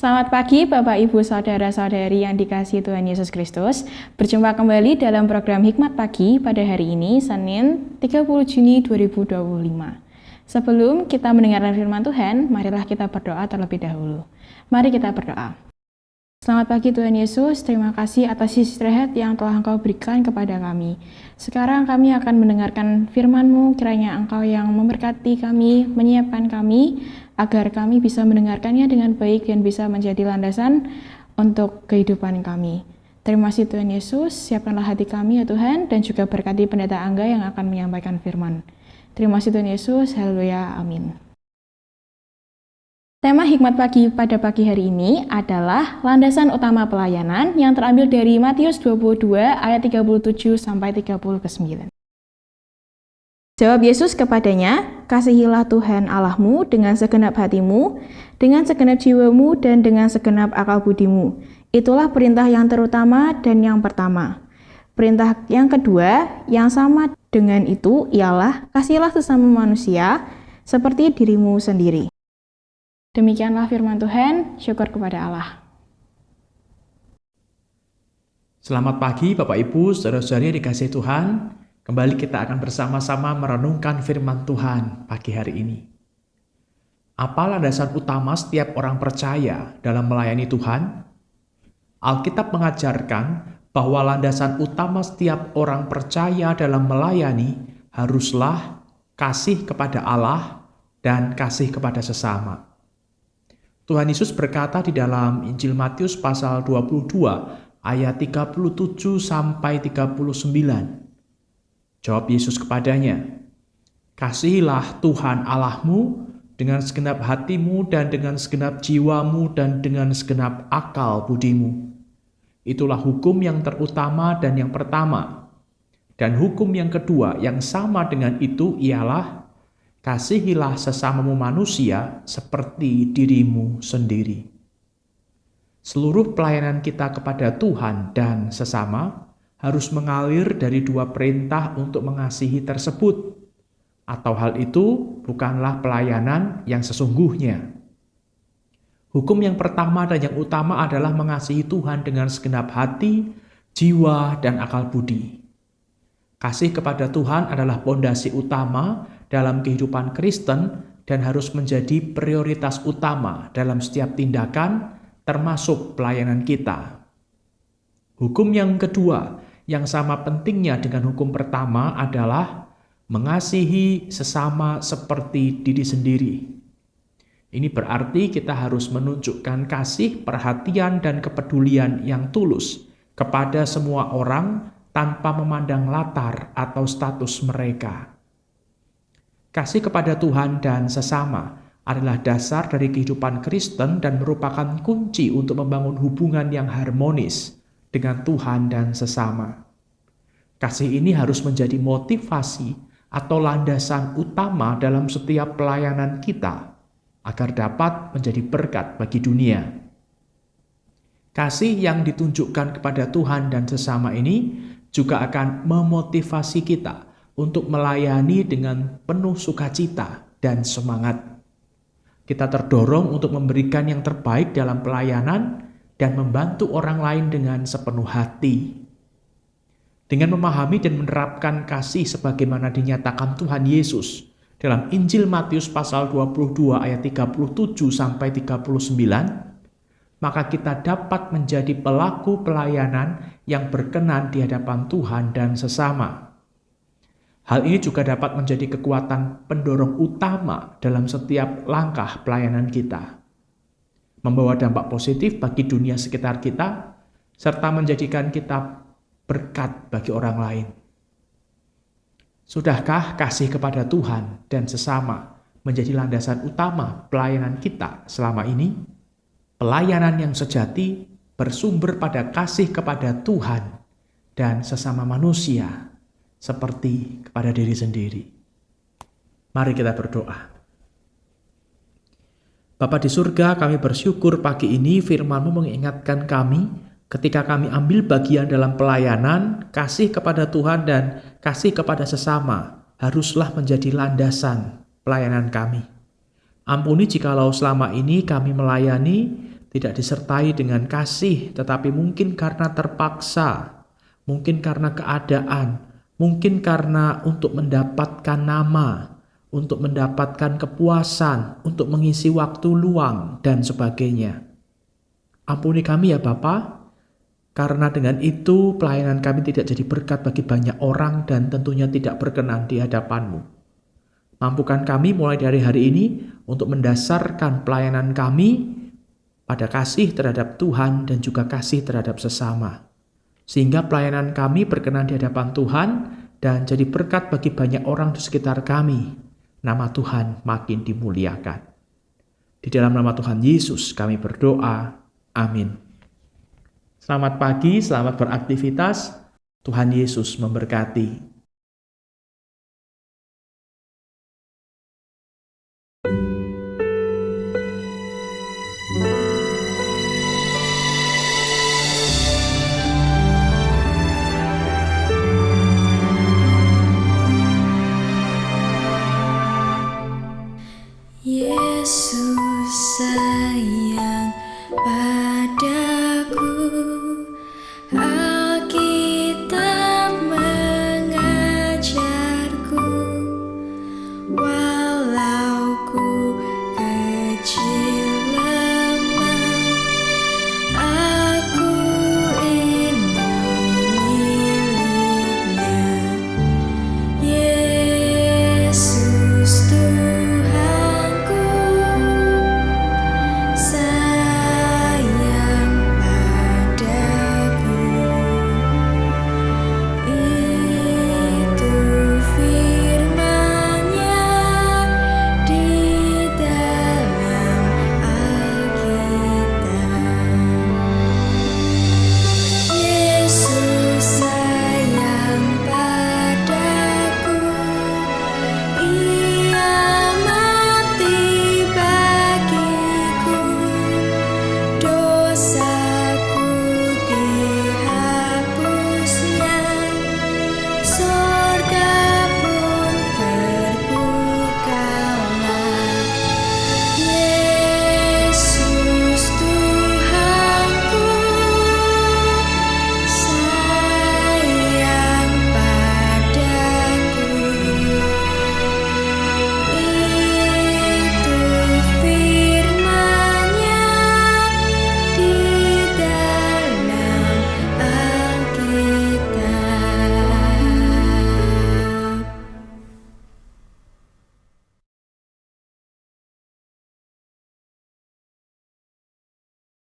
Selamat pagi Bapak Ibu Saudara-saudari yang dikasihi Tuhan Yesus Kristus. Berjumpa kembali dalam program Hikmat Pagi pada hari ini, Senin 30 Juni 2025. Sebelum kita mendengarkan firman Tuhan, marilah kita berdoa terlebih dahulu. Mari kita berdoa. Selamat pagi Tuhan Yesus, terima kasih atas istirahat yang telah Engkau berikan kepada kami. Sekarang kami akan mendengarkan firman-Mu, kiranya Engkau yang memberkati kami, menyiapkan kami, agar kami bisa mendengarkannya dengan baik dan bisa menjadi landasan untuk kehidupan kami. Terima kasih Tuhan Yesus, siapkanlah hati kami ya Tuhan, dan juga berkati pendeta Angga yang akan menyampaikan firman. Terima kasih Tuhan Yesus, haleluya, amin. Tema Hikmat Pagi pada pagi hari ini adalah landasan utama pelayanan yang terambil dari Matius 22 ayat 37 sampai 39. Jawab Yesus kepadanya, "Kasihilah Tuhan Allahmu dengan segenap hatimu, dengan segenap jiwamu, dan dengan segenap akal budimu. Itulah perintah yang terutama dan yang pertama. Perintah yang kedua, yang sama dengan itu, ialah kasihilah sesama manusia seperti dirimu sendiri." Demikianlah firman Tuhan, syukur kepada Allah. Selamat pagi Bapak Ibu, saudara-saudari yang dikasihi Tuhan. Kembali kita akan bersama-sama merenungkan firman Tuhan pagi hari ini. Apa landasan utama setiap orang percaya dalam melayani Tuhan? Alkitab mengajarkan bahwa landasan utama setiap orang percaya dalam melayani haruslah kasih kepada Allah dan kasih kepada sesama. Tuhan Yesus berkata di dalam Injil Matius pasal 22 ayat 37 sampai 39. Jawab Yesus kepadanya, "Kasihilah Tuhan Allahmu dengan segenap hatimu dan dengan segenap jiwamu dan dengan segenap akal budimu. Itulah hukum yang terutama dan yang pertama. Dan hukum yang kedua yang sama dengan itu ialah kasihilah sesamamu manusia seperti dirimu sendiri." Seluruh pelayanan kita kepada Tuhan dan sesama harus mengalir dari dua perintah untuk mengasihi tersebut, atau hal itu bukanlah pelayanan yang sesungguhnya. Hukum yang pertama dan yang utama adalah mengasihi Tuhan dengan segenap hati, jiwa, dan akal budi. Kasih kepada Tuhan adalah pondasi utama dalam kehidupan Kristen dan harus menjadi prioritas utama dalam setiap tindakan, termasuk pelayanan kita. Hukum yang kedua, yang sama pentingnya dengan hukum pertama adalah mengasihi sesama seperti diri sendiri. Ini berarti kita harus menunjukkan kasih, perhatian, dan kepedulian yang tulus kepada semua orang tanpa memandang latar atau status mereka. Kasih kepada Tuhan dan sesama adalah dasar dari kehidupan Kristen dan merupakan kunci untuk membangun hubungan yang harmonis dengan Tuhan dan sesama. Kasih ini harus menjadi motivasi atau landasan utama dalam setiap pelayanan kita agar dapat menjadi berkat bagi dunia. Kasih yang ditunjukkan kepada Tuhan dan sesama ini juga akan memotivasi kita untuk melayani dengan penuh sukacita dan semangat. Kita terdorong untuk memberikan yang terbaik dalam pelayanan dan membantu orang lain dengan sepenuh hati. Dengan memahami dan menerapkan kasih sebagaimana dinyatakan Tuhan Yesus dalam Injil Matius pasal 22 ayat 37 sampai 39, maka kita dapat menjadi pelaku pelayanan yang berkenan di hadapan Tuhan dan sesama. Hal ini juga dapat menjadi kekuatan pendorong utama dalam setiap langkah pelayanan kita, membawa dampak positif bagi dunia sekitar kita, serta menjadikan kita berkat bagi orang lain. Sudahkah kasih kepada Tuhan dan sesama menjadi landasan utama pelayanan kita selama ini? Pelayanan yang sejati bersumber pada kasih kepada Tuhan dan sesama manusia, seperti kepada diri sendiri. Mari kita berdoa. Bapa di surga, kami bersyukur pagi ini firman-Mu mengingatkan kami ketika kami ambil bagian dalam pelayanan, kasih kepada Tuhan dan kasih kepada sesama haruslah menjadi landasan pelayanan kami. Ampuni jikalau selama ini kami melayani tidak disertai dengan kasih, tetapi mungkin karena terpaksa, mungkin karena keadaan, mungkin karena untuk mendapatkan nama, untuk mendapatkan kepuasan, untuk mengisi waktu luang, dan sebagainya. Ampuni kami ya Bapa, karena dengan itu pelayanan kami tidak jadi berkat bagi banyak orang dan tentunya tidak berkenan di hadapan-Mu. Mampukan kami mulai dari hari ini untuk mendasarkan pelayanan kami pada kasih terhadap Tuhan dan juga kasih terhadap sesama. Sehingga pelayanan kami berkenan di hadapan Tuhan dan jadi berkat bagi banyak orang di sekitar kami. Nama Tuhan makin dimuliakan. Di dalam nama Tuhan Yesus kami berdoa. Amin. Selamat pagi, selamat beraktivitas. Tuhan Yesus memberkati.